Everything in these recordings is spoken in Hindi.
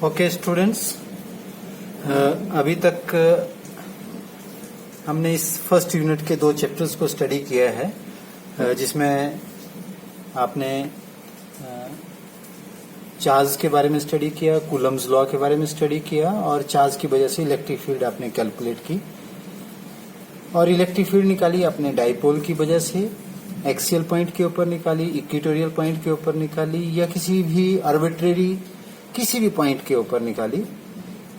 ओके स्टूडेंट्स, अभी तक हमने इस फर्स्ट यूनिट के 2 चैप्टर्स को स्टडी किया है, जिसमें आपने चार्ज के बारे में स्टडी किया, कूलम्स लॉ के बारे में स्टडी किया और चार्ज की वजह से इलेक्ट्रिक फील्ड आपने कैलकुलेट की और इलेक्ट्रिक फील्ड निकाली आपने डाइपोल की वजह से, एक्सियल पॉइंट के ऊपर निकाली, इक्वेटोरियल पॉइंट के ऊपर निकाली या किसी भी आर्बिट्रेरी किसी भी पॉइंट के ऊपर निकाली।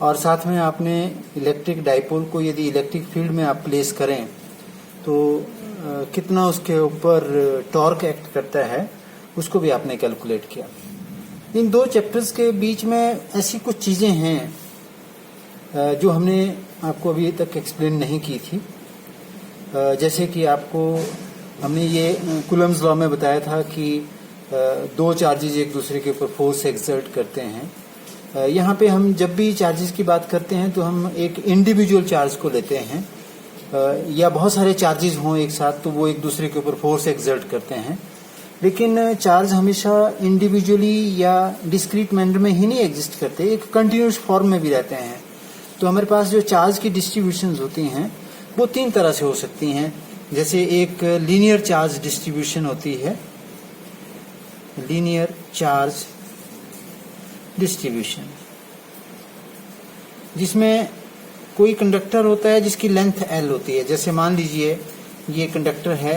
और साथ में आपने इलेक्ट्रिक डाइपोल को यदि इलेक्ट्रिक फील्ड में आप प्लेस करें तो कितना उसके ऊपर टॉर्क एक्ट करता है उसको भी आपने कैलकुलेट किया। इन 2 चैप्टर्स के बीच में ऐसी कुछ चीजें हैं जो हमने आपको अभी तक एक्सप्लेन नहीं की थी, जैसे कि आपको हमने ये कूलम्स लॉ में बताया था कि 2 चार्जेज एक दूसरे के ऊपर फोर्स एक्सर्ट करते हैं। यहाँ पे हम जब भी चार्जेस की बात करते हैं तो हम एक इंडिविजुअल चार्ज को लेते हैं, या बहुत सारे चार्जेस हों एक साथ तो वो एक दूसरे के ऊपर फोर्स एक्सर्ट करते हैं। लेकिन चार्ज हमेशा इंडिविजुअली या डिस्क्रीट मैनर में ही नहीं एग्जिस्ट करते, एक कंटिन्यूस फॉर्म में भी रहते हैं। तो हमारे पास जो चार्ज की डिस्ट्रीब्यूशंस होती हैं वो 3 तरह से हो सकती हैं। जैसे एक लीनियर चार्ज डिस्ट्रीब्यूशन होती है, लीनियर चार्ज डिस्ट्रीब्यूशन, जिसमें कोई कंडक्टर होता है जिसकी लेंथ L होती है। जैसे मान लीजिए ये कंडक्टर है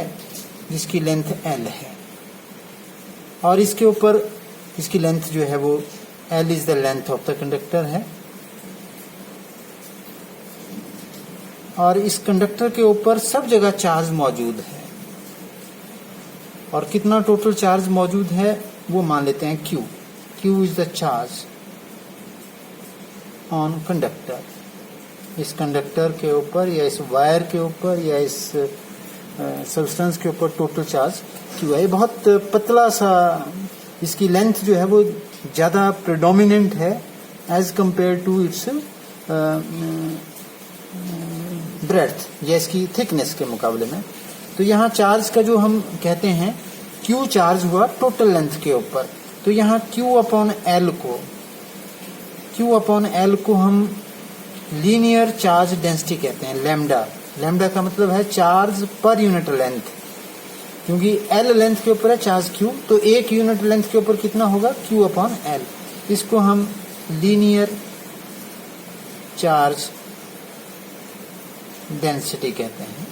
जिसकी लेंथ L है और इसके ऊपर इसकी लेंथ जो है वो L is the length of the conductor है और इस कंडक्टर के ऊपर सब जगह चार्ज मौजूद है और कितना टोटल चार्ज मौजूद है वो मान लेते हैं Q। Q is the charge on conductor. इस कंडक्टर के ऊपर या इस वायर के ऊपर या इस सब्सटेंस के ऊपर टोटल चार्ज Q है। ये बहुत पतला सा, इसकी लेंथ जो है वो ज्यादा प्रेडोमिनेंट है as compare to its breadth या इसकी थिकनेस के मुकाबले में। तो यहाँ चार्ज का जो हम कहते हैं Q चार्ज हुआ टोटल लेंथ के ऊपर। तो यहाँ Q अपॉन L को हम लीनियर चार्ज डेंसिटी कहते हैं, लैम्डा। लैम्डा का मतलब है चार्ज पर यूनिट लेंथ, क्योंकि L लेंथ के ऊपर है चार्ज Q, तो 1 यूनिट लेंथ के ऊपर कितना होगा Q अपॉन L। इसको हम लीनियर चार्ज डेंसिटी कहते हैं।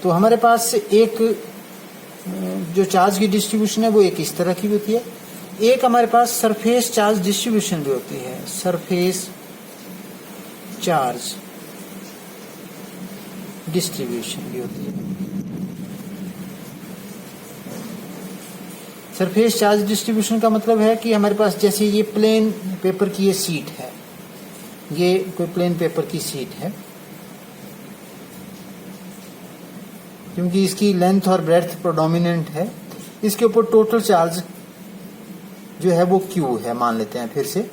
तो हमारे पास एक जो चार्ज की डिस्ट्रीब्यूशन है वो एक इस तरह की होती है, एक हमारे पास सरफेस चार्ज डिस्ट्रीब्यूशन भी होती है, सरफेस चार्ज डिस्ट्रीब्यूशन भी होती है। सरफेस चार्ज डिस्ट्रीब्यूशन का मतलब है कि हमारे पास जैसे ये प्लेन पेपर की ये सीट है, ये कोई प्लेन पेपर की सीट है, क्योंकि इसकी लेंथ और ब्रेड्थ प्रोडोमिनेंट है, इसके ऊपर टोटल चार्ज जो है वो Q है मान लेते हैं। फिर से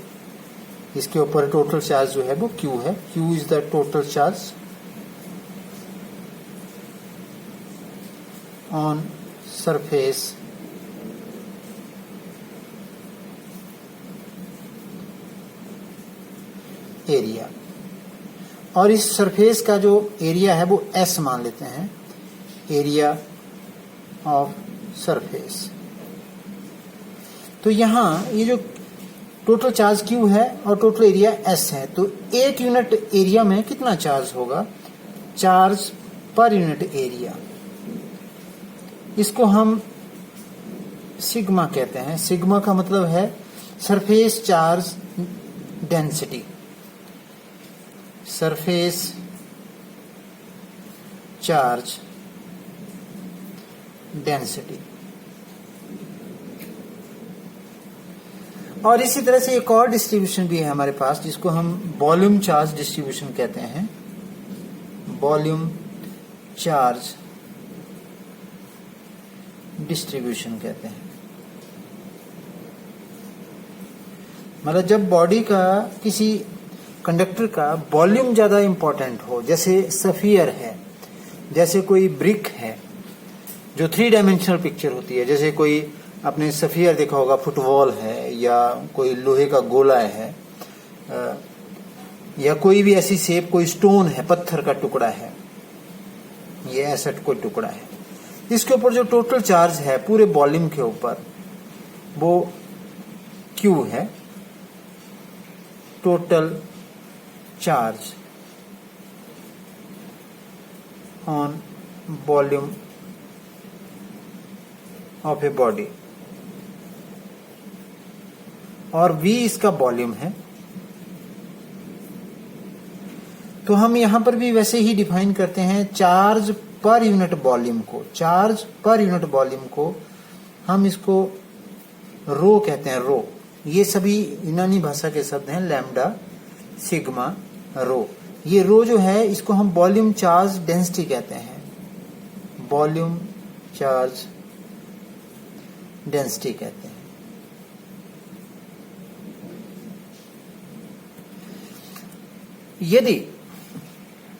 इसके ऊपर टोटल चार्ज जो है वो Q है। Q is the total charge on surface area. और इस सरफेस का जो एरिया है वो S मान लेते हैं, एरिया ऑफ सरफेस। तो यहाँ ये जो टोटल चार्ज Q है और टोटल एरिया S है, तो 1 यूनिट एरिया में कितना चार्ज होगा, चार्ज पर यूनिट एरिया। इसको हम सिग्मा कहते हैं। सिग्मा का मतलब है surface charge density, surface charge density. और इसी तरह से एक और डिस्ट्रीब्यूशन भी है हमारे पास जिसको हम वॉल्यूम चार्ज डिस्ट्रीब्यूशन कहते हैं, वॉल्यूम चार्ज डिस्ट्रीब्यूशन कहते हैं। मतलब जब बॉडी का किसी कंडक्टर का वॉल्यूम ज्यादा इंपॉर्टेंट हो, जैसे सफियर है, जैसे कोई ब्रिक है जो 3 डायमेंशनल पिक्चर होती है, जैसे कोई आपने सफियर देखा होगा, फुटबॉल है या कोई लोहे का गोला है या कोई भी ऐसी शेप, कोई स्टोन है, पत्थर का टुकड़ा है, ये ऐसा कोई टुकड़ा है, इसके ऊपर जो टोटल चार्ज है पूरे वॉल्यूम के ऊपर वो Q है, total charge on volume of a body, और V इसका वॉल्यूम है। तो हम यहां पर भी वैसे ही डिफाइन करते हैं चार्ज पर यूनिट वॉल्यूम को, चार्ज पर यूनिट वॉल्यूम को हम इसको रो कहते हैं, रो। ये सभी यूनानी भाषा के शब्द हैं, लैम्डा, सिग्मा, रो। ये रो जो है इसको हम वॉल्यूम चार्ज डेंसिटी कहते हैं, वॉल्यूम चार्ज डेंसिटी कहते हैं। यदि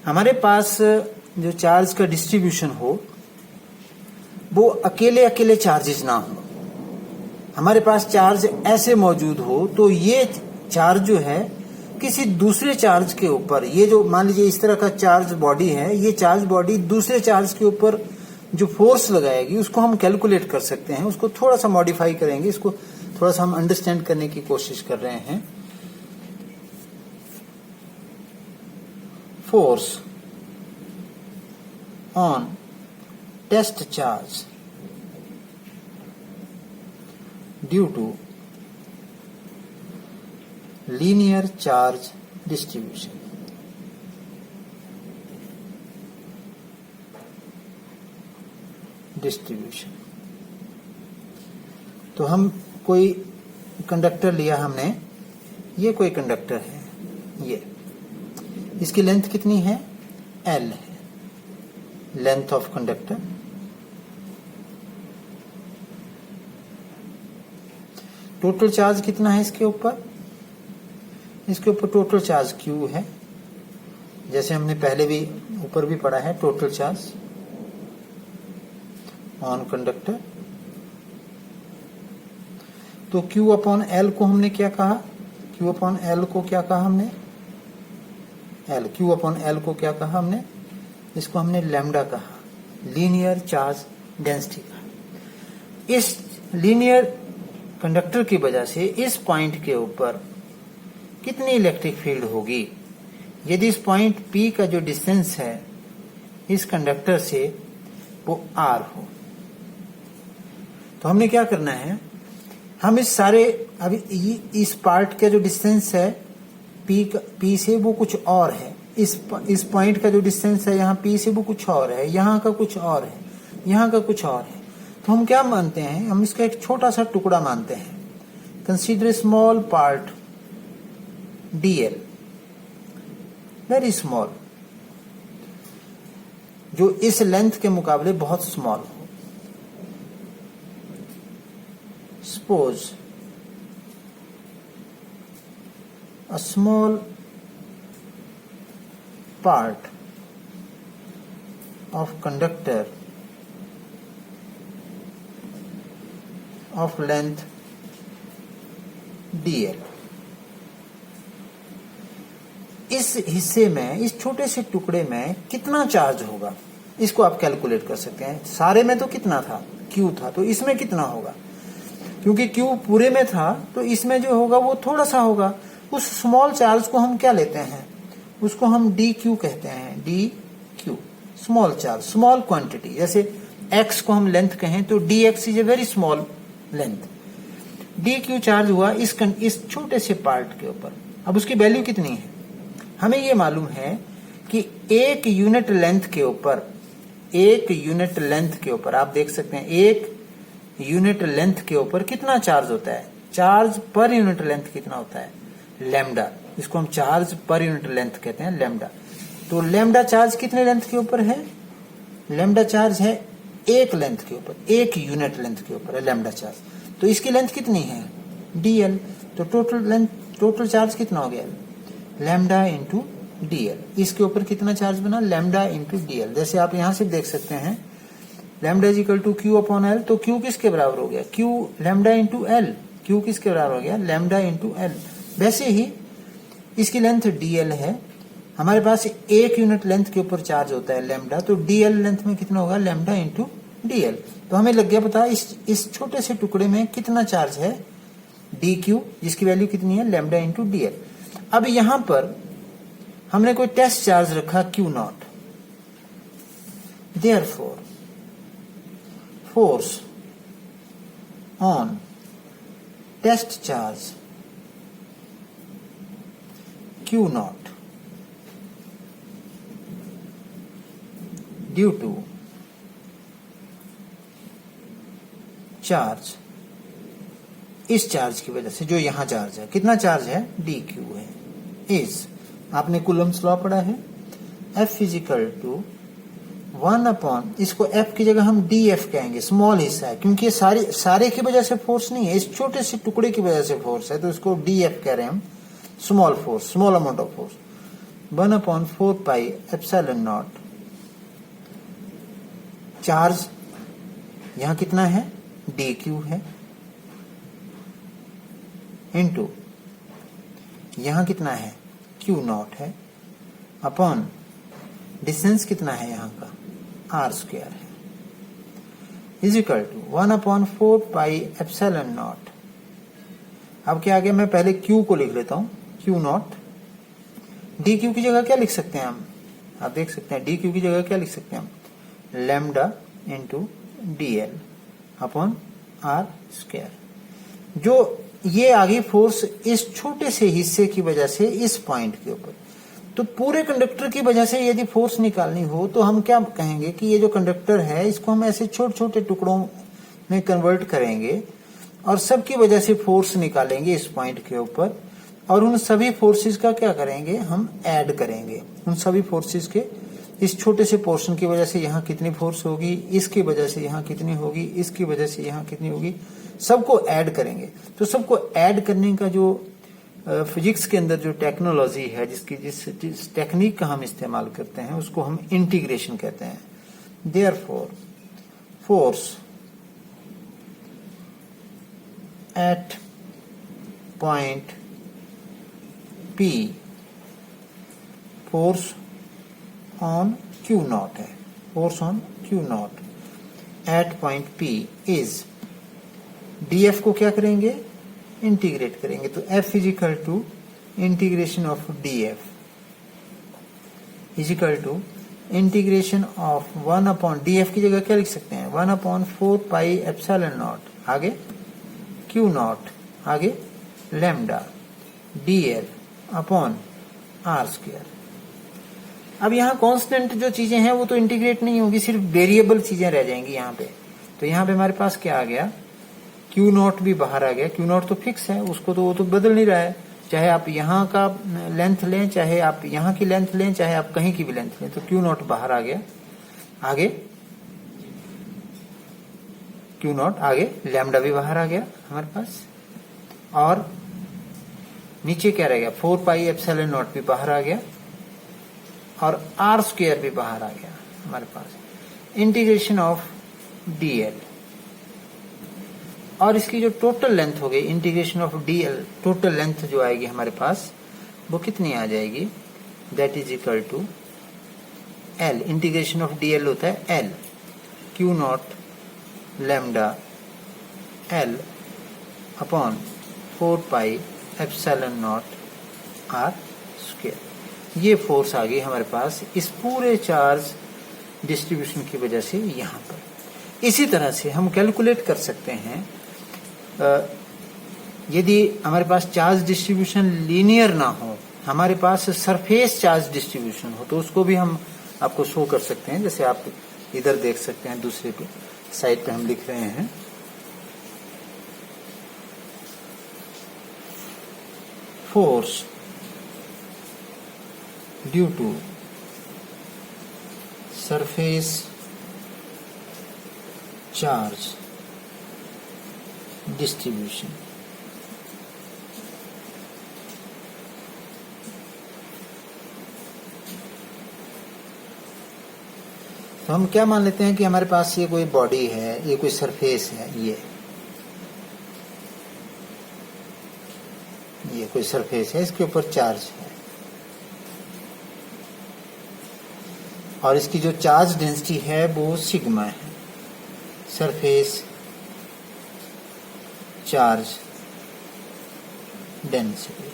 हमारे पास जो चार्ज का डिस्ट्रीब्यूशन हो वो अकेले अकेले चार्जेस ना हो, हमारे पास चार्ज ऐसे मौजूद हो तो ये चार्ज जो है किसी दूसरे चार्ज के ऊपर, ये जो मान लीजिए इस तरह का चार्ज बॉडी है, ये चार्ज बॉडी दूसरे चार्ज के ऊपर जो फोर्स लगाएगी उसको हम कैलकुलेट कर सकते हैं, उसको थोड़ा सा मॉडिफाई करेंगे, इसको थोड़ा सा हम अंडरस्टैंड करने की कोशिश कर रहे हैं। Force on test charge due to linear charge distribution। तो हम कोई कंडक्टर लिया हमने, ये कोई कंडक्टर है, ये इसकी लेंथ कितनी है, L है, length of conductor. Total charge कितना है इसके ऊपर, इसके ऊपर टोटल चार्ज Q है, जैसे हमने पहले भी ऊपर भी पढ़ा है, टोटल चार्ज ऑन कंडक्टर। तो Q अपॉन L को हमने क्या कहा, Q अपॉन L को क्या कहा हमने, Q अपॉन L को क्या कहा हमने, इसको हमने लैम्डा कहा, लीनियर चार्ज डेंसिटी कहा। इस लीनियर कंडक्टर की वजह से इस पॉइंट के ऊपर कितनी इलेक्ट्रिक फील्ड होगी, यदि इस पॉइंट P का जो डिस्टेंस है इस कंडक्टर से वो R हो। तो हमने क्या करना है, हम इस सारे, अभी इस पार्ट का जो डिस्टेंस है P से वो कुछ और है, इस पॉइंट का जो डिस्टेंस है यहाँ P से वो कुछ और है, यहाँ का कुछ और है, यहाँ का कुछ और है। तो हम क्या मानते हैं, हम इसका एक छोटा सा टुकड़ा मानते हैं, consider small part dl, very small, जो इस लेंथ के मुकाबले बहुत स्मॉल हो। Suppose a small part of conductor of length dl, इस हिस्से में, इस छोटे से टुकड़े में कितना चार्ज होगा, इसको आप कैलकुलेट कर सकते हैं। सारे में तो कितना था, Q था, तो इसमें कितना होगा, क्योंकि Q पूरे में था तो इसमें जो होगा वो थोड़ा सा होगा। उस स्मॉल चार्ज को हम क्या लेते हैं, उसको हम dq कहते हैं, dq, small charge, small quantity. जैसे x को हम लेंथ कहें तो dx is a very small length. dq charge हुआ इस छोटे से पार्ट के ऊपर। अब उसकी वैल्यू कितनी है, हमें ये मालूम है कि एक यूनिट लेंथ के ऊपर आप देख सकते हैं, एक यूनिट लेंथ के ऊपर कितना चार्ज होता है, चार्ज पर यूनिट लेंथ कितना होता है, लैम्डा। इसको हम चार्ज पर यूनिट लेंथ कहते हैं, लैम्डा। तो लैम्डा चार्ज कितने लेंथ के ऊपर है, लैम्डा चार्ज है एक लेंथ के ऊपर, एक यूनिट लेंथ के ऊपर है लैम्डा चार्ज। तो इसकी लेंथ कितनी है, dl। तो टोटल चार्ज कितना हो गया, लैम्डा इंटू dl। इसके ऊपर कितना चार्ज बना, लैम्डा इंटू dl। जैसे आप यहां से देख सकते हैं lambda is equal to Q upon L, तो क्यू किसके बराबर हो गया, Q lambda into L, Q किसके बराबर हो गया, लैम्डा इंटू एल। वैसे ही इसकी लेंथ डीएल है, हमारे पास 1 यूनिट लेंथ के ऊपर चार्ज होता है लैम्डा, तो डीएल लेंथ में कितना होगा, लैम्डा इंटू डीएल। तो हमें लग गया पता इस छोटे से टुकड़े में कितना चार्ज है, डी क्यू, जिसकी वैल्यू कितनी है, लैम्डा इंटू डीएल। अब यहां पर हमने कोई टेस्ट चार्ज रखा Q not, therefore force on test charge Q not due to charge, इस चार्ज की वजह से, जो यहां चार्ज है, कितना चार्ज है, डी क्यू है, इज, आपने कूलम्स लॉ पढ़ा है, F फिजिकल टू 1 अपॉन, इसको F की जगह हम डी एफ कहेंगे, स्मॉल हिस्सा है, क्योंकि ये सारे की वजह से फोर्स नहीं है, इस छोटे से टुकड़े की वजह से फोर्स है, तो इसको डी एफ कह रहे हैं हम, small force, small amount of force, 1 upon 4 pi epsilon not, charge यहां कितना है, डी क्यू है, इंटू यहां कितना है, क्यू नॉट है, अपॉन डिस्टेंस कितना है यहां का, आर स्क्वायर है, is equal to 1 upon 4 pi epsilon not. अब क्या आ गया, मैं पहले क्यू को लिख लेता हूं, क्यू नॉट, डी क्यू की जगह क्या लिख सकते हैं हम, आप देख सकते हैं डी क्यू की जगह क्या लिख सकते हैं हम, lambda into D L upon are square. जो ये आ गई फोर्स इस छोटे से हिस्से की वजह से इस पॉइंट के ऊपर, तो पूरे कंडक्टर की वजह से यदि फोर्स निकालनी हो तो हम क्या कहेंगे कि ये जो कंडक्टर है इसको हम ऐसे छोटे छोटे टुकड़ों में कन्वर्ट करेंगे और सबकी वजह से फोर्स निकालेंगे इस पॉइंट के ऊपर, और उन सभी फोर्सेस का क्या करेंगे, हम ऐड करेंगे, उन सभी फोर्सेस के इस छोटे से पोर्शन की वजह से यहाँ कितनी फोर्स होगी, इसकी वजह से यहाँ कितनी होगी, इसकी वजह से यहाँ कितनी होगी, सबको ऐड करेंगे। तो सबको ऐड करने का जो फिजिक्स के अंदर जो टेक्नोलॉजी है, जिस टेक्निक का हम इस्तेमाल करते हैं, उसको हम इंटीग्रेशन कहते हैं। Therefore force at point P, force on Q naught है, force on Q naught at point P is, df को क्या करेंगे, इंटीग्रेट करेंगे, तो F is equal to integration of df is equal to integration of 1 upon, df की जगह क्या लिख सकते हैं, 1 अपॉन 4 पाई एप्सिलॉन नॉट, आगे Q नॉट, आगे lambda dl upon are square. अब यहाँ कांस्टेंट जो चीजें हैं वो तो इंटीग्रेट नहीं होगी, सिर्फ वेरिएबल चीजें रह जाएंगी यहाँ पे। तो यहाँ पे हमारे पास क्या आ गया, क्यू नॉट भी बाहर आ गया, क्यू नॉट तो फिक्स है, उसको तो वो तो बदल नहीं रहा है, चाहे आप यहाँ का लेंथ लें, चाहे आप यहाँ की लेंथ लें, चाहे आप कहीं की भी लेंथ लें, तो क्यू नॉट बाहर आ गया, आगे क्यू नॉट, आगे लैम्डा भी बाहर आ गया हमारे पास, और नीचे क्या रह गया, 4 पाई एप्सिलॉन नॉट भी बाहर आ गया, और आर स्क्वायर भी बाहर आ गया हमारे पास, इंटीग्रेशन ऑफ डीएल, और इसकी जो टोटल लेंथ हो गई, integration of DL, total length जो आएगी हमारे पास वो कितनी आ जाएगी, that is equal to L, integration of DL होता है L, Q not lambda L upon 4 pi epsilon not R square. ये फोर्स आ गई हमारे पास इस पूरे चार्ज डिस्ट्रीब्यूशन की वजह से यहाँ पर। इसी तरह से हम कैलकुलेट कर सकते हैं, यदि हमारे पास चार्ज डिस्ट्रीब्यूशन लीनियर ना हो, हमारे पास सरफेस चार्ज डिस्ट्रीब्यूशन हो, तो उसको भी हम आपको शो कर सकते हैं। जैसे आप इधर देख सकते हैं, दूसरे पे साइड पे हम लिख रहे हैं, force due to surface charge distribution. तो हम क्या मान लेते हैं कि हमारे पास ये कोई बॉडी है, ये कोई सरफेस है, ये कोई सरफेस है, इसके ऊपर चार्ज है और इसकी जो चार्ज डेंसिटी है वो सिग्मा है। सरफेस चार्ज डेंसिटी,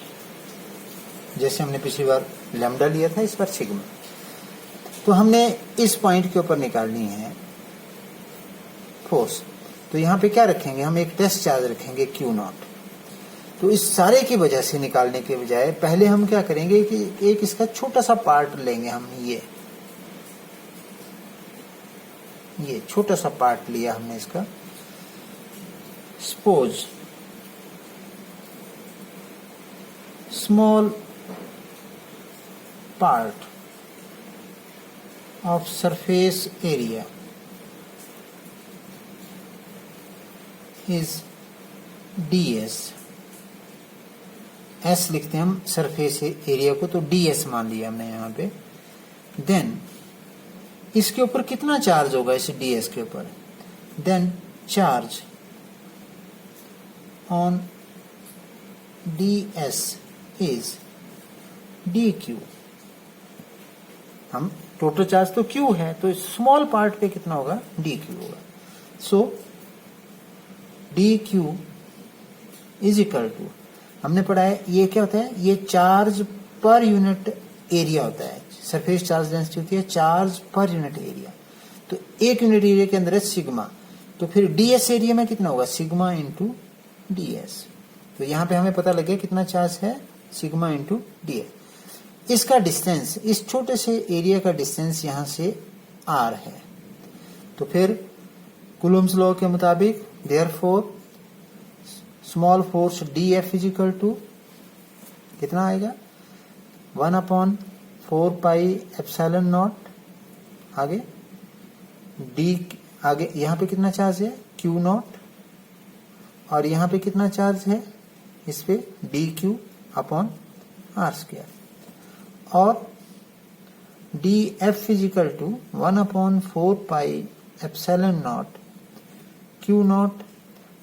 जैसे हमने पिछली बार लैम्डा लिया था, इस बार सिग्मा। तो हमने इस पॉइंट के ऊपर निकालनी है फोर्स। तो यहाँ पे क्या रखेंगे, हम एक टेस्ट चार्ज रखेंगे Q0। तो इस सारे की वजह से निकालने के बजाय पहले हम क्या करेंगे कि एक इसका छोटा सा पार्ट लेंगे। हम ये छोटा सा पार्ट लिया हमने इसका। Suppose small part of surface area is ds। s लिखते हैं हम सरफेस एरिया को, तो ds मान लिया हमने यहाँ पे। देन इसके ऊपर कितना चार्ज होगा, इस ds के ऊपर। Then charge on ds is dq। हम टोटल चार्ज तो Q है, तो स्मॉल पार्ट पे कितना होगा, dq होगा। सो dq इज इक्वल टू, हमने पढ़ा है ये क्या होता है, ये चार्ज पर यूनिट एरिया होता है। सरफेस चार्ज डेंसिटी होती है चार्ज पर यूनिट एरिया। तो एक यूनिट एरिया के अंदर है सिग्मा, तो फिर ds एरिया में कितना होगा, सिग्मा इंटू ds। तो यहाँ पे हमें पता लग गया कितना चार्ज है, सिग्मा इंटू ds। इसका डिस्टेंस, इस छोटे से एरिया का डिस्टेंस यहां से r है। तो फिर कूलम्स लॉ के मुताबिक therefore small force dF is equal to कितना आएगा, 1/4 पाई एप्सिलॉन नॉट। आगे d, आगे यहां पे कितना चार्ज है, Q0, और यहां पे कितना चार्ज है, इस पे dQ अपॉन r²। और dF is equal to 1/4 pi epsilon not Q0।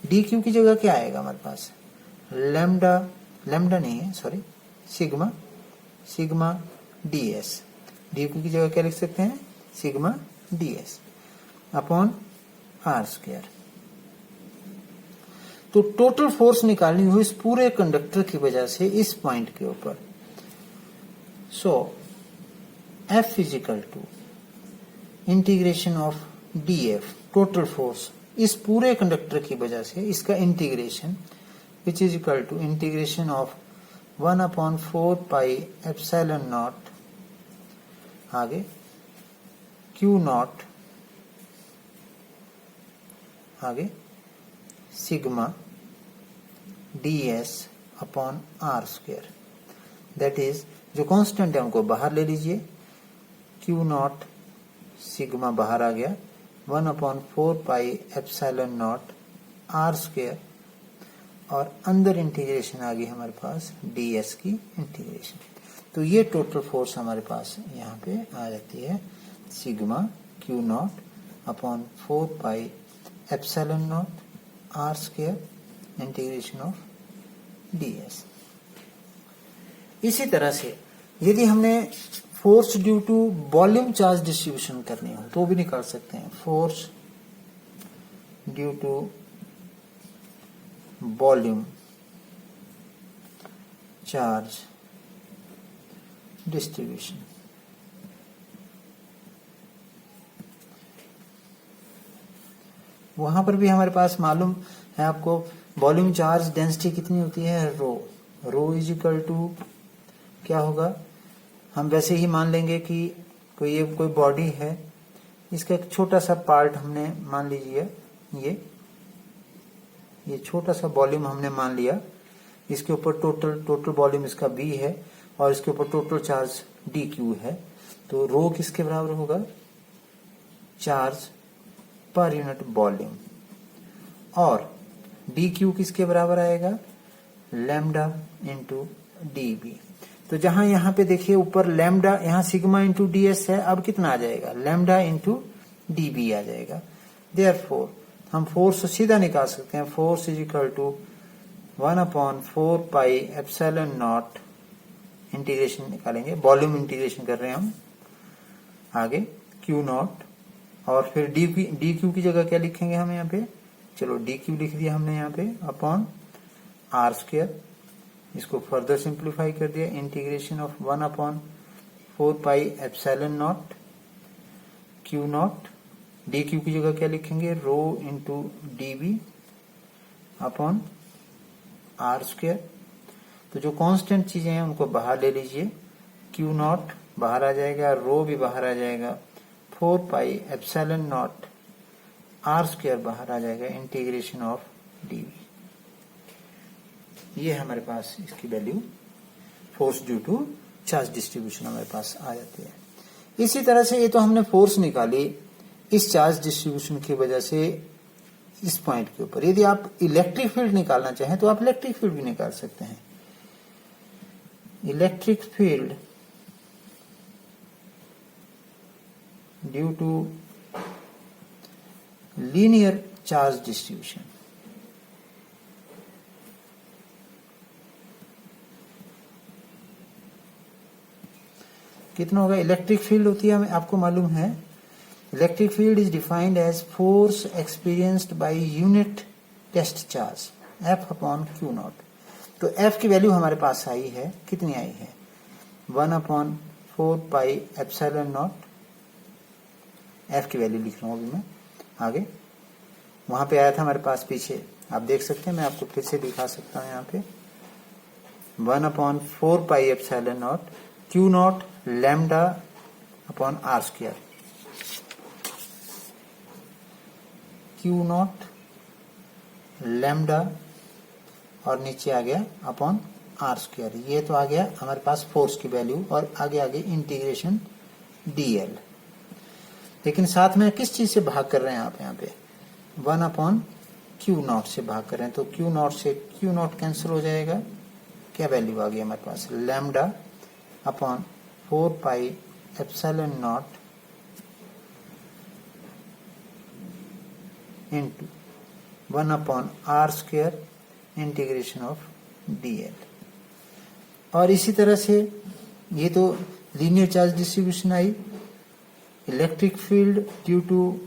dQ की जगह क्या आएगा हमारे पास, लैम्डा नहीं है, सॉरी, सिग्मा ds। dQ की जगह क्या लिख सकते हैं, सिग्मा ds अपॉन r²। तो टोटल फोर्स निकालनी हो इस पूरे कंडक्टर की वजह से इस पॉइंट के ऊपर। So F is equal to integration of dF, total force इस पूरे कंडक्टर की वजह से, इसका integration, which is equal to integration of 1/4 pi epsilon not, आगे Q0, आगे sigma ds upon r²। That is, जो कांस्टेंट है हमको बाहर ले लीजिए, Q0 सिग्मा बाहर आ गया, 1/4 पाई एप्सिलॉन नॉट r², और अंदर इंटीग्रेशन आ गई हमारे पास ds की इंटीग्रेशन। तो ये टोटल फोर्स हमारे पास यहाँ पे आ जाती है, sigma Q0 upon 4 pi epsilon not r² integration of ds। इसी तरह से यदि हमने force due to volume charge distribution करनी हो तो भी निकाल सकते हैं। Force due to volume charge distribution, वहां पर भी हमारे पास मालूम है आपको, वॉल्यूम चार्ज डेंसिटी कितनी होती है, रो इज इक्वल टू क्या होगा, हम वैसे ही मान लेंगे कि कोई बॉडी है, इसका एक छोटा सा पार्ट हमने मान लीजिए, ये छोटा सा वॉल्यूम हमने मान लिया, इसके ऊपर टोटल वॉल्यूम इसका v है और इसके ऊपर टोटल चार्ज dq है। तो रो किसके बराबर होगा, चार्ज पर यूनिट वॉल्यूम, और dq किसके बराबर आएगा, लैम्डा इंटू dv। तो जहां यहाँ पे देखिए ऊपर लैम्डा, यहाँ सिग्मा इंटू ds है, अब कितना आ जाएगा, लैम्डा इंटू dB आ जाएगा। देयरफॉर हम फोर्स सीधा निकाल सकते हैं, force is equal to 1/4 pi epsilon not, integration निकालेंगे, वॉल्यूम इंटीग्रेशन कर रहे हैं हम आगे, Q नॉट, और फिर डी क्यू की जगह क्या लिखेंगे हम यहाँ पे, चलो डी क्यू लिख दिया हमने यहाँ पे, अपॉन आर स्क्वायर, इसको फर्दर सिंप्लीफाई कर दिया, integration of 1/4 pi epsilon not Q naught, d q की जगह क्या लिखेंगे, rho into d b upon are square. तो जो कांस्टेंट चीजें हैं उनको बाहर ले लीजिए, Q नॉट बाहर आ जाएगा, रो भी बाहर आ जाएगा, 4 pi epsilon not R square बाहर आ जाएगा, इंटीग्रेशन ऑफ डीवी। ये हमारे पास इसकी value force due to charge distribution हमारे पास आ जाती है। इसी तरह से ये तो हमने फोर्स निकाली इस चार्ज डिस्ट्रीब्यूशन की वजह से इस पॉइंट के ऊपर। यदि आप इलेक्ट्रिक फील्ड निकालना चाहें तो आप इलेक्ट्रिक फील्ड भी निकाल सकते हैं। Electric field due to linear charge distribution, कितना होगा? इलेक्ट्रिक फील्ड होती है, हमें आपको मालूम है, electric field is defined as force experienced by unit test charge F upon Q not. तो F की वैल्यू हमारे पास आई है, कितनी आई है? 1/4 पाई एप्सिलॉन नॉट। F की वैल्यू लिख रहा हूं अभी मैं आगे, वहां पे आया था हमारे पास पीछे, आप देख सकते हैं, मैं आपको फिर से दिखा सकता हूं यहाँ पे, 1/4 pi epsilon not Q not lambda upon are square, Q not lambda और नीचे आ गया अपॉन आर स्क्वायर। ये तो आ गया हमारे पास फोर्स की वैल्यू, और आगे आगे इंटीग्रेशन dl। लेकिन साथ में किस चीज से भाग कर रहे हैं आप? यहाँ पे 1/Q नॉट से भाग कर रहे हैं, तो Q नॉट से Q नॉट कैंसिल हो जाएगा, क्या वैल्यू आ गई हमारे पास? Lambda upon 4 pi epsilon naught into 1/r square integration of dl। और इसी तरह से ये तो लीनियर चार्ज डिस्ट्रीब्यूशन आई। Electric field due to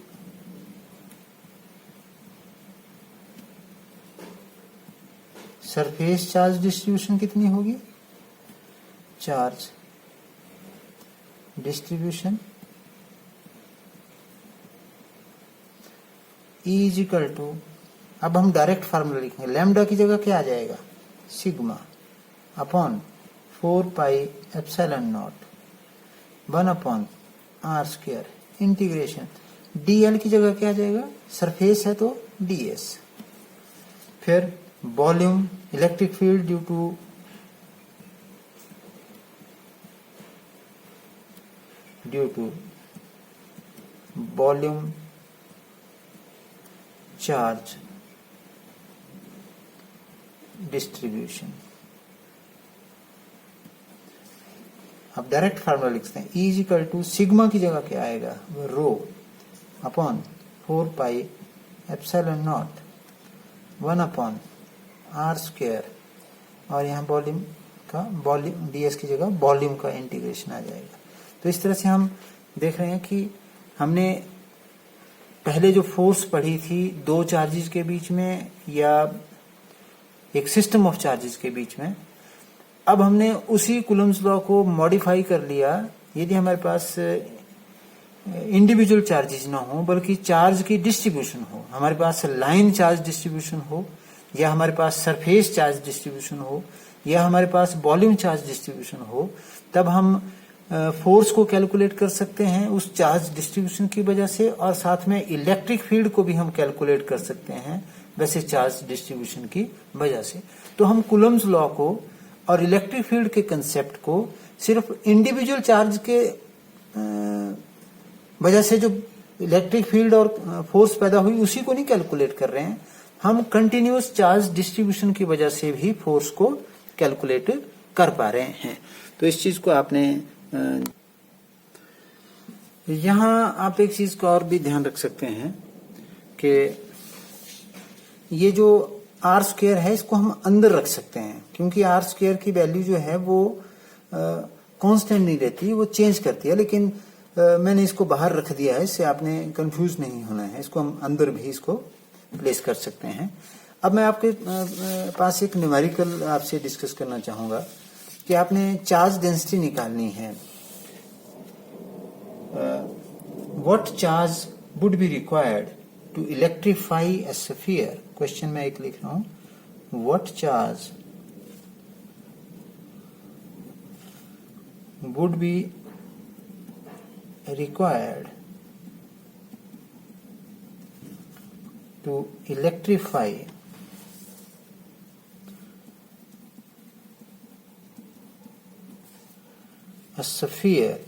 surface charge distribution कितनी होगी? Charge distribution E is equal to, अब हम डायरेक्ट फार्मूला लिखेंगे, लैम्डा की जगह क्या आ जाएगा? Sigma upon 4 pi epsilon not 1/r square integration dl की जगह क्या आ जाएगा? सरफेस है तो ds। फिर volume, electric field due to volume charge distribution. अब डायरेक्ट फार्मूला लिखते हैं, E is equal to sigma की जगह क्या आएगा? Rho upon 4 pi epsilon not 1/r square, और यहाँ वॉल्यूम ds की जगह वॉल्यूम का इंटीग्रेशन आ जाएगा। तो इस तरह से हम देख रहे हैं कि हमने पहले जो फोर्स पढ़ी थी दो चार्जेस के बीच में या एक सिस्टम ऑफ चार्जेस के बीच में, अब हमने उसी कूलम्स लॉ को मॉडिफाई कर लिया। यदि हमारे पास इंडिविजुअल चार्जेस ना हो बल्कि चार्ज की डिस्ट्रीब्यूशन हो, हमारे पास लाइन चार्ज डिस्ट्रीब्यूशन हो, या हमारे पास सरफेस चार्ज डिस्ट्रीब्यूशन हो, या हमारे पास वॉल्यूम चार्ज डिस्ट्रीब्यूशन हो, तब हम फोर्स को कैलकुलेट कर सकते हैं उस चार्ज डिस्ट्रीब्यूशन की वजह से, और साथ में इलेक्ट्रिक फील्ड को भी हम कैलकुलेट कर सकते हैं वैसे चार्ज डिस्ट्रीब्यूशन की वजह से। तो हम कूलम्स लॉ को और इलेक्ट्रिक फील्ड के कंसेप्ट को सिर्फ इंडिविजुअल चार्ज के वजह से जो इलेक्ट्रिक फील्ड और फोर्स पैदा हुई उसी को नहीं कैलकुलेट कर रहे हैं, हम कंटिन्यूअस चार्ज डिस्ट्रीब्यूशन की वजह से भी फोर्स को कैलकुलेट कर पा रहे हैं। तो इस चीज को आपने यहाँ आप एक चीज का और भी ध्यान रख सकते हैं कि ये जो आर स्क्वायर है इसको हम अंदर रख सकते हैं, क्योंकि आर स्क्वायर की वैल्यू जो है वो कांस्टेंट नहीं रहती, वो चेंज करती है। लेकिन मैंने इसको बाहर रख दिया है, इससे आपने कंफ्यूज नहीं होना है। इसको हम अंदर भी इसको प्लेस कर सकते हैं। अब मैं आपके पास एक न्यूमेरिकल आपसे डिस्कस करना चाहूंगा कि आपने चार्ज डेंसिटी निकालनी है। What charge would be required to electrify a sphere. Question में एक लिख रहा हूं, व्हाट चार्ज would be required to electrify a sphere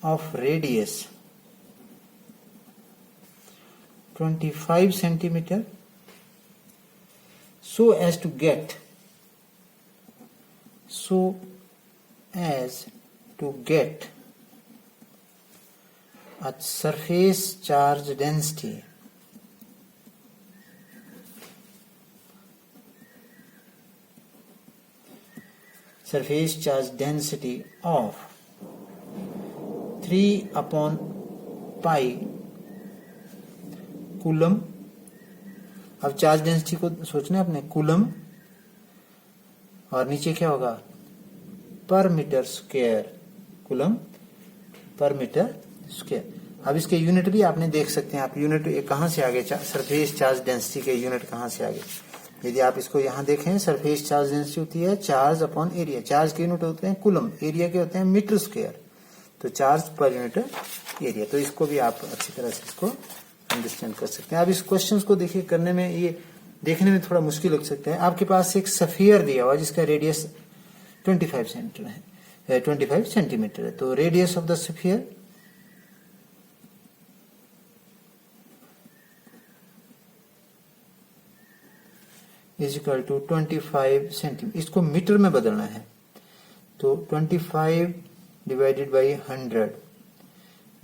of radius 25 centimeter so as to get a surface charge density of 3/pi coulomb. अब चार्ज डेंसिटी को सोचना है अपने, कूलम, और नीचे क्या होगा, पर मीटर स्क्वायर, कूलम पर मीटर स्क्वायर। अब इसके यूनिट भी आपने देख सकते हैं, आप यूनिट कहां से आगे, सरफेस चार्ज डेंसिटी के यूनिट कहां से आगे। यदि आप इसको यहां देखें, सरफेस चार्ज डेंसिटी होती है चार्ज अपॉन एरिया। चार्ज के यूनिट होते हैं कूलम, एरिया के होते हैं मीटर स्क्वायर, तो चार्ज पर यूनिट एरिया। तो इसको भी आप अच्छी तरह से इसको अंडरस्टैंड कर सकते हैं। अब इस क्वेश्चन को देखिए, करने में ये देखने में थोड़ा मुश्किल लग सकता है। आपके पास एक स्फीयर दिया हुआ जिसका रेडियस 25 सेंटीमीटर है। तो radius of the sphere is equal to 25 centimetre. इसको मीटर में बदलना है, तो 25 divided by 100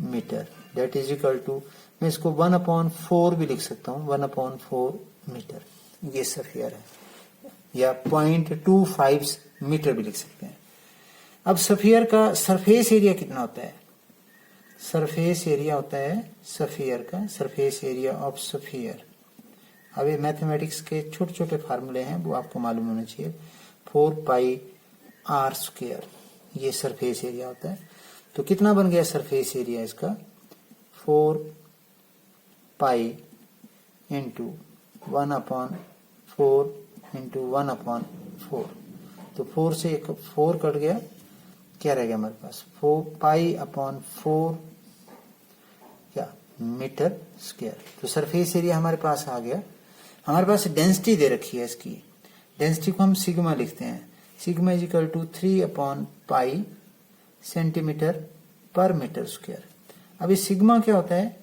metre, that is equal to, मैं इसको 1/4 भी लिख सकता हूं, 1/4 मीटर। ये स्फीयर है, या 0.25 मीटर भी लिख सकते हैं। अब स्फीयर का सरफेस एरिया कितना होता है? सरफेस एरिया होता है स्फीयर का, सरफेस एरिया ऑफ स्फीयर। अब ये मैथमेटिक्स के छोटे छोटे फार्मूले हैं, वो आपको मालूम होना चाहिए। 4πr², ये सरफेस एरिया होता है। तो कितना बन गया सरफेस एरिया इसका? 4π इंटू 1/4 इंटू 1/4। तो 4 से एक 4 कट गया, क्या रह गया हमारे पास? 4π/4 क्या, मीटर स्क्वायर। तो सरफेस एरिया हमारे पास आ गया। हमारे पास डेंसिटी दे रखी है, इसकी डेंसिटी को हम सिग्मा लिखते हैं। Sigma is equal to 3/π centimetre per metre square. अब ये सिग्मा क्या होता है?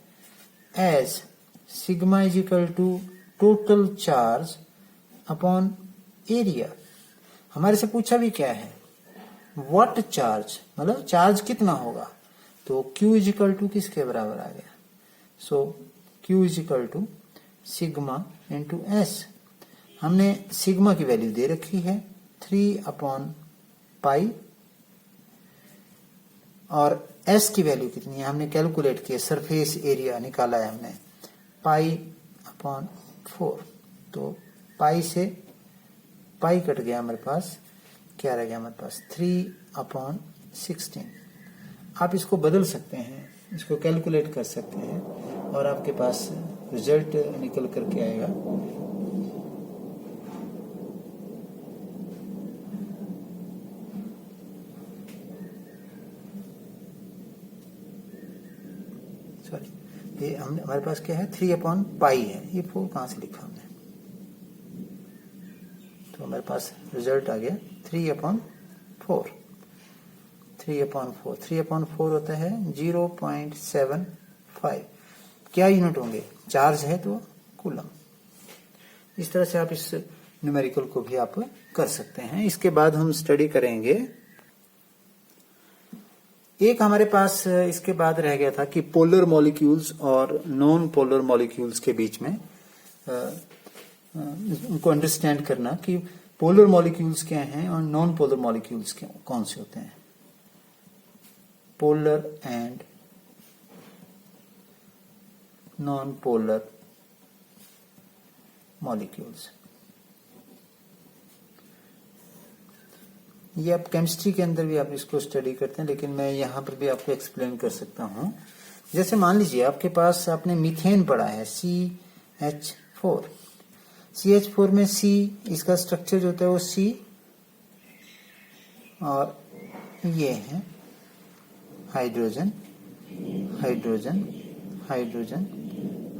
As sigma is equal to total charge upon area. हमारे से पूछा भी क्या है? व्हाट चार्ज, मतलब चार्ज कितना होगा। तो Q इज इक्वल टू किसके बराबर आ गया? So Q is equal to sigma into S. हमने सिग्मा की वैल्यू दे रखी है 3/π, और एस की वैल्यू कितनी है हमने कैलकुलेट किया, सरफेस एरिया निकाला है हमने, π/4। तो पाई से पाई कट गया हमारे पास, क्या रह गया हमारे पास? 3/16। आप इसको बदल सकते हैं, इसको कैलकुलेट कर सकते हैं, और आपके पास रिजल्ट निकल करके आएगा। सॉरी, ये हमने, हमारे पास क्या है? 3/π है। ये 4 कहां से लिखा हमने? तो हमारे पास रिजल्ट आ गया 3/4। 3/4 होता है 0.75। क्या यूनिट होंगे? चार्ज है तो कूलम। इस तरह से आप इस न्यूमेरिकल को भी आप कर सकते हैं। इसके बाद हम स्टडी करेंगे एक हमारे पास इसके बाद रह गया था कि पोलर मॉलिक्यूल्स और नॉन पोलर मॉलिक्यूल्स के बीच में उनको अंडरस्टैंड करना कि पोलर मॉलिक्यूल्स क्या हैं और नॉन पोलर मॉलिक्यूल्स कौन से होते हैं। Polar and non polar molecules, ये आप केमिस्ट्री के अंदर भी आप इसको स्टडी करते हैं, लेकिन मैं यहां पर भी आपको एक्सप्लेन कर सकता हूं। जैसे मान लीजिए आपके पास आपने मीथेन पढ़ा है CH4। CH4 में C, इसका स्ट्रक्चर जो होता है वो C और ये है हाइड्रोजन हाइड्रोजन हाइड्रोजन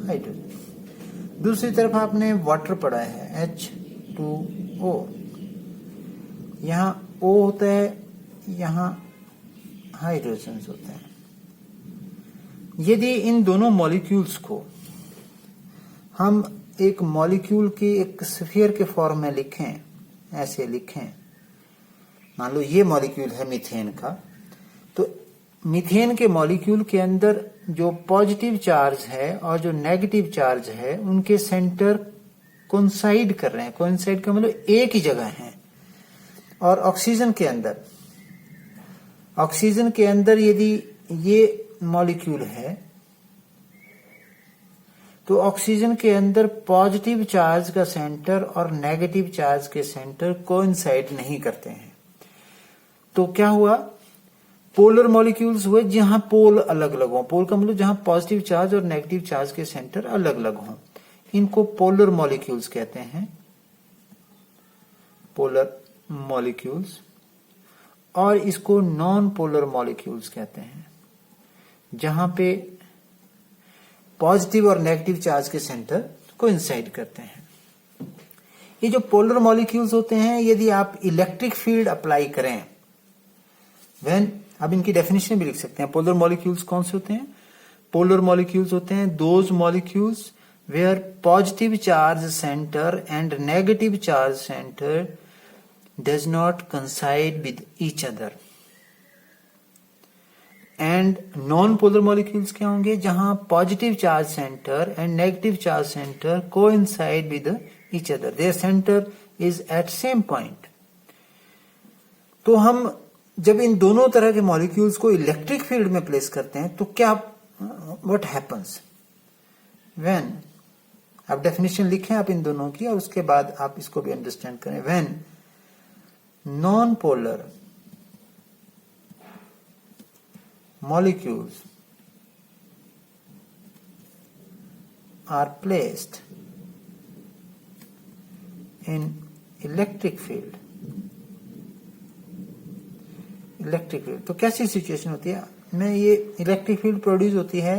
हाइड्रोजन। दूसरी तरफ आपने वाटर पढ़ा है H2O, यहाँ O होता है, यहाँ हाइड्रोजन होते हैं। यदि इन दोनों मॉलिक्यूल्स को हम एक मॉलिक्यूल के एक स्फीयर के फॉर्म में लिखें, ऐसे लिखें, मान लो ये मॉलिक्यूल है मीथेन का, तो मीथेन के मॉलिक्यूल के अंदर जो पॉजिटिव चार्ज है और जो नेगेटिव चार्ज है उनके सेंटर कोइंसाइड कर रहे हैं। कोइंसाइड का मतलब एक ही जगह है। और ऑक्सीजन के अंदर यदि ये मॉलिक्यूल है तो ऑक्सीजन के अंदर पॉजिटिव चार्ज का सेंटर और नेगेटिव चार्ज के सेंटर कोइंसाइड नहीं करते हैं। तो क्या हुआ, पोलर मॉलिक्यूल्स हुए जहां पोल अलग अलग हो। पोल का मतलब जहां पॉजिटिव चार्ज और नेगेटिव चार्ज के सेंटर अलग अलग हों, इनको पोलर मॉलिक्यूल्स कहते हैं, पोलर मॉलिक्यूल्स। और इसको नॉन पोलर मॉलिक्यूल्स कहते हैं, जहां पे पॉजिटिव और नेगेटिव चार्ज के सेंटर कोइंसाइड करते हैं। ये जो पोलर मॉलिक्यूल्स होते हैं, यदि आप इलेक्ट्रिक फील्ड अप्लाई करें, अब इनकी डेफिनेशन भी लिख सकते हैं। पोलर मॉलिक्यूल्स कौन से होते हैं? पोलर मॉलिक्यूल्स होते हैं those molecules where positive charge centre and negative charge centre does not coincide with each other. And non polar molecules क्या होंगे? जहां positive charge centre and negative charge centre coincide with each other, their centre is at same point. तो हम जब इन दोनों तरह के मॉलिक्यूल्स को इलेक्ट्रिक फील्ड में प्लेस करते हैं तो क्या व्हाट हैपन्स व्हेन, आप डेफिनेशन लिखें आप इन दोनों की और उसके बाद आप इसको भी अंडरस्टैंड करें। When non polar molecules are placed in electric field, तो कैसी सिचुएशन होती है में ये इलेक्ट्रिक फील्ड प्रोड्यूस होती है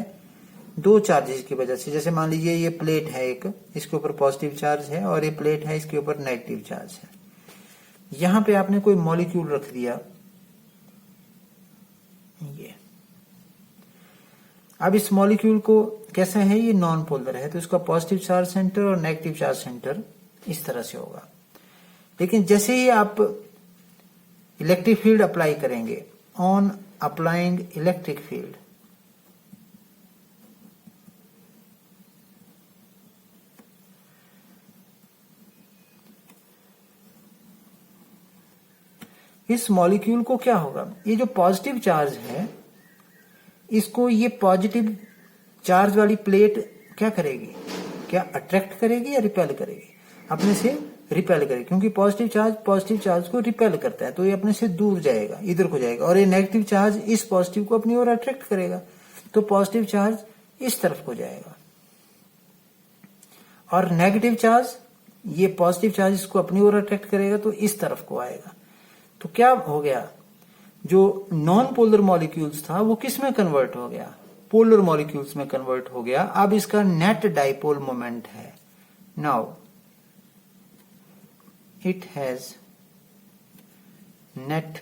दो चार्जेस की वजह से। जैसे मान लीजिए ये प्लेट है एक, इसके ऊपर पॉजिटिव चार्ज है और ये प्लेट है इसके ऊपर नेगेटिव चार्ज है। यहां पे आपने कोई मॉलिक्यूल रख दिया, ये अब इस मॉलिक्यूल को कैसा है, ये नॉन पोलर है, तो इसका पॉजिटिव चार्ज सेंटर और नेगेटिव चार्ज सेंटर इस तरह से होगा। लेकिन जैसे ही आप इलेक्ट्रिक फील्ड अप्लाई करेंगे, ऑन अप्लाइंग इलेक्ट्रिक फील्ड, इस मॉलिक्यूल को क्या होगा, ये जो पॉजिटिव चार्ज है इसको ये पॉजिटिव चार्ज वाली प्लेट क्या करेगी, क्या अट्रैक्ट करेगी या रिपेल करेगी? अपने से रिपेल करेगी, क्योंकि पॉजिटिव चार्ज को रिपेल करता है, तो ये अपने से दूर जाएगा, इधर को जाएगा। और ये नेगेटिव चार्ज इस पॉजिटिव को अपनी ओर अट्रैक्ट करेगा, तो पॉजिटिव चार्ज इस तरफ को जाएगा और नेगेटिव चार्ज, ये पॉजिटिव चार्ज इसको अपनी ओर अट्रैक्ट करेगा तो इस तरफ को आएगा। तो क्या हो गया, जो नॉन पोलर मॉलिक्यूल्स था वो किस में कन्वर्ट हो गया, पोलर मॉलिक्यूल्स में कन्वर्ट हो गया। अब इसका नेट डाइपोल मोमेंट है, now it has net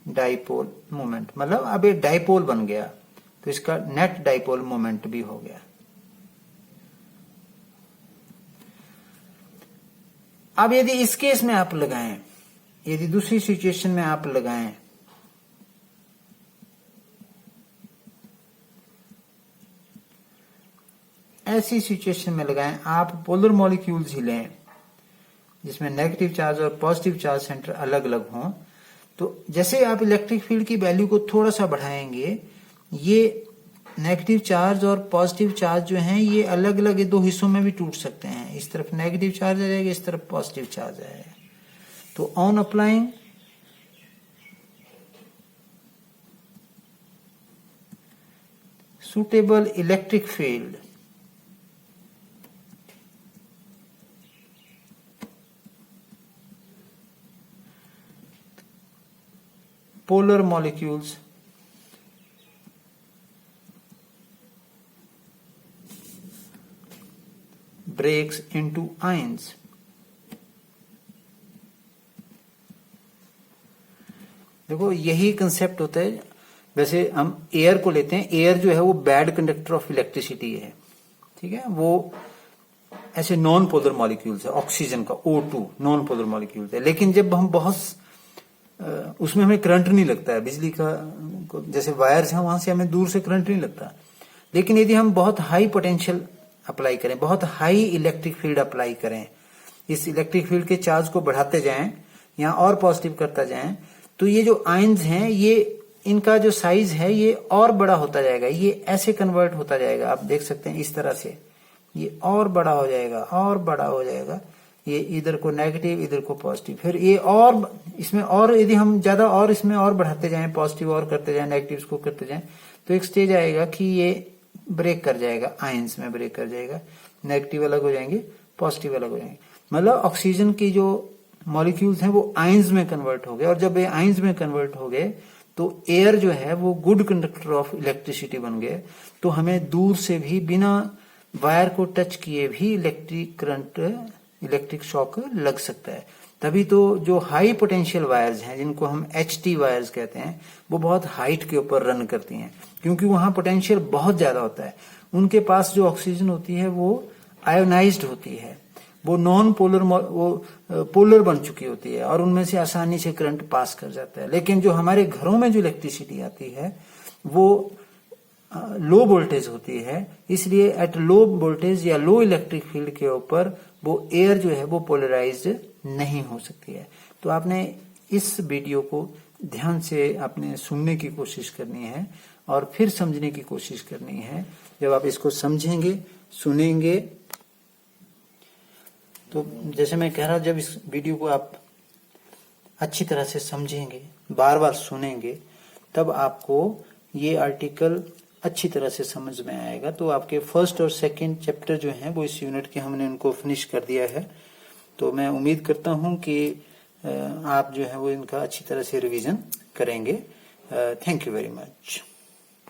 dipole moment, मतलब अब ये डाइपोल बन गया तो इसका नेट डाइपोल मोमेंट भी हो गया। अब यदि इस केस में आप लगाएं, यदि दूसरी सिचुएशन में आप लगाएं, ऐसी सिचुएशन में लगाएं, आप पोलर मॉलिक्यूल्स ही लें जिसमें नेगेटिव चार्ज और पॉजिटिव चार्ज सेंटर अलग अलग हों, तो जैसे आप इलेक्ट्रिक फील्ड की वैल्यू को थोड़ा सा बढ़ाएंगे, ये नेगेटिव चार्ज और पॉजिटिव चार्ज जो हैं ये अलग अलग दो हिस्सों में भी टूट सकते हैं। इस तरफ नेगेटिव चार्ज आ जाएगा, इस तरफ पॉजिटिव चार्ज आएगा। तो on applying suitable electric field, polar molecules breaks into ions. देखो यही कंसेप्ट होता है। वैसे हम एयर को लेते हैं, एयर जो है वो बैड कंडक्टर ऑफ इलेक्ट्रिसिटी है, ठीक है। वो ऐसे नॉन पोलर मॉलिक्यूल्स है, ऑक्सीजन का O2 नॉन पोलर मॉलिक्यूल्स है। लेकिन जब हम बहुत उसमें हमें करंट नहीं लगता है, बिजली का जैसे वायर्स हैं वहां से हमें दूर से करंट नहीं लगता। लेकिन यदि हम बहुत हाई पोटेंशियल अप्लाई करें, बहुत हाई इलेक्ट्रिक फील्ड अप्लाई करें, इस इलेक्ट्रिक फील्ड के चार्ज को बढ़ाते जाएं या और पॉजिटिव करता जाएं, तो ये जो आयंस हैं ये इनका जो साइज है ये और बड़ा होता जाएगा, ये ऐसे कन्वर्ट होता जाएगा। आप देख सकते हैं इस तरह से ये और बड़ा हो जाएगा और बड़ा हो जाएगा, ये इधर को नेगेटिव इधर को पॉजिटिव, फिर ये और इसमें और यदि हम ज्यादा और इसमें और बढ़ाते जाएं, पॉजिटिव और करते जाएं, नेगेटिव को करते जाएं, तो एक स्टेज आएगा कि ये ब्रेक कर जाएगा, आयंस में ब्रेक कर जाएगा, नेगेटिव अलग हो जाएंगे, पॉजिटिव अलग हो जाएंगे। मतलब ऑक्सीजन की जो मॉलिक्यूल्स हैं वो आयंस में कन्वर्ट हो गए, और जब ये आयंस में कन्वर्ट हो गए तो एयर जो है वो गुड कंडक्टर ऑफ इलेक्ट्रिसिटी बन गए। तो हमें दूर से भी बिना वायर को टच किए भी इलेक्ट्रिक करंट, इलेक्ट्रिक शॉक लग सकता है। तभी तो जो हाई पोटेंशियल वायर्स हैं जिनको हम HT वायर्स कहते हैं, वो बहुत हाइट के ऊपर रन करती हैं, क्योंकि वहां पोटेंशियल बहुत ज्यादा होता है। उनके पास जो ऑक्सीजन होती है वो आयोनाइज्ड होती है, वो नॉन पोलर, वो पोलर बन चुकी होती है और उनमें से आसानी से करंट पास कर जाता है। लेकिन जो हमारे घरों में जो इलेक्ट्रिसिटी आती है वो लो वोल्टेज होती है, इसलिए एट लो वोल्टेज या लो इलेक्ट्रिक फील्ड के ऊपर वो एयर जो है वो पोलराइज्ड नहीं हो सकती है। तो आपने इस वीडियो को ध्यान से आपने सुनने की कोशिश करनी है और फिर समझने की कोशिश करनी है। जब आप इसको समझेंगे, सुनेंगे, तो जैसे मैं कह रहा हूं, जब इस वीडियो को आप अच्छी तरह से समझेंगे, बार बार सुनेंगे, तब आपको ये आर्टिकल अच्छी तरह से समझ में आएगा। तो आपके फर्स्ट और सेकंड चैप्टर जो हैं वो इस यूनिट के हमने उनको फिनिश कर दिया है। तो मैं उम्मीद करता हूं कि आप जो है वो इनका अच्छी तरह से रिवीजन करेंगे। Thank you very much.